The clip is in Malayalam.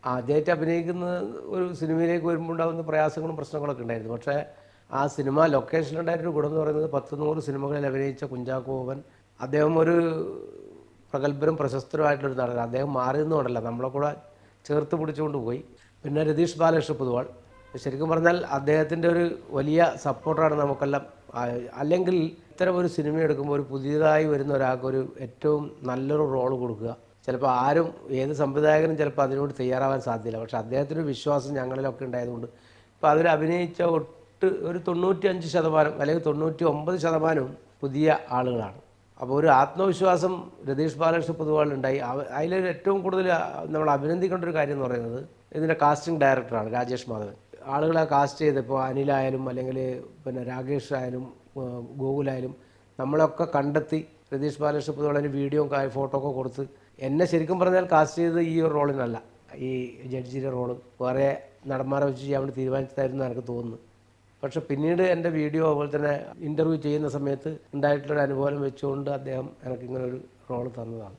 ആദ്യമായിട്ട് അഭിനയിക്കുന്ന ഒരു സിനിമയിലേക്ക് വരുമ്പോൾ ഉണ്ടാകുന്ന പ്രയാസങ്ങളും പ്രശ്നങ്ങളൊക്കെ ഉണ്ടായിരുന്നു. പക്ഷേ ആ സിനിമ ലൊക്കേഷനിലുണ്ടായിരുന്നൊരു ഗുണം എന്ന് പറയുന്നത് 10-100 സിനിമകളിൽ അഭിനയിച്ച കുഞ്ചാക്കോ ബോബൻ അദ്ദേഹം ഒരു പ്രഗത്ഭരും പ്രശസ്തരുമായിട്ടുള്ളൊരു നടൻ. അദ്ദേഹം മാറി നിന്നുകൊണ്ടല്ല, നമ്മളെ കൂടെ ചേർത്ത് പിടിച്ചുകൊണ്ട് പോയി. പിന്നെ രതീഷ് ബാലകൃഷ്ണ പൊതുവാൾ ശരിക്കും പറഞ്ഞാൽ അദ്ദേഹത്തിൻ്റെ ഒരു വലിയ സപ്പോർട്ടാണ് നമുക്കെല്ലാം. അല്ലെങ്കിൽ ഇത്തരം ഒരു സിനിമ എടുക്കുമ്പോൾ ഒരു പുതിയതായി വരുന്ന ഒരാൾക്ക് ഒരു ഏറ്റവും നല്ലൊരു റോൾ കൊടുക്കുക. ചിലപ്പോൾ ആരും ഏത് സംവിധായകനും ചിലപ്പോൾ അതിനോട് തയ്യാറാവാൻ സാധ്യതയില്ല. പക്ഷേ അദ്ദേഹത്തിൻ്റെ വിശ്വാസം ഞങ്ങളിലൊക്കെ ഉണ്ടായതുകൊണ്ട് ഇപ്പോൾ അതിൽ അഭിനയിച്ച ഒരു 95% അല്ലെങ്കിൽ 99% പുതിയ ആളുകളാണ്. അപ്പോൾ ഒരു ആത്മവിശ്വാസം രതീഷ് ബാലകൃഷ്ണ പൊതുവാളുണ്ടായി. അതിലൊരു ഏറ്റവും കൂടുതൽ നമ്മൾ അഭിനന്ദിക്കേണ്ട ഒരു കാര്യം എന്ന് പറയുന്നത് ഇതിൻ്റെ കാസ്റ്റിംഗ് ഡയറക്ടറാണ് രാജേഷ് മാധവൻ. ആളുകളെ കാസ്റ്റ് ചെയ്തപ്പോൾ അനിലായാലും അല്ലെങ്കിൽ പിന്നെ രാകേഷ് ആയാലും ഗോകുലായാലും നമ്മളൊക്കെ കണ്ടെത്തി രതീഷ് ബാലകൃഷ്ണ പൊതുവാളിന് വീഡിയോ ഫോട്ടോ ഒക്കെ കൊടുത്ത് എന്നെ ശരിക്കും പറഞ്ഞാൽ കാസ്റ്റ് ചെയ്തത് ഈ ഒരു റോളിനല്ല, ഈ ജഡ്ജിയുടെ റോള് വേറെ നടന്മാരെ വെച്ച് ചെയ്യാൻ വേണ്ടി തീരുമാനിച്ചതായിരുന്നു എനിക്ക് തോന്നുന്നു. പക്ഷെ പിന്നീട് എൻ്റെ വീഡിയോ അതുപോലെ തന്നെ ഇൻ്റർവ്യൂ ചെയ്യുന്ന സമയത്ത് ഉണ്ടായിട്ടുള്ളൊരു അനുഭവം വെച്ചുകൊണ്ട് അദ്ദേഹം എനിക്കിങ്ങനെ ഒരു റോള് തന്നതാണ്.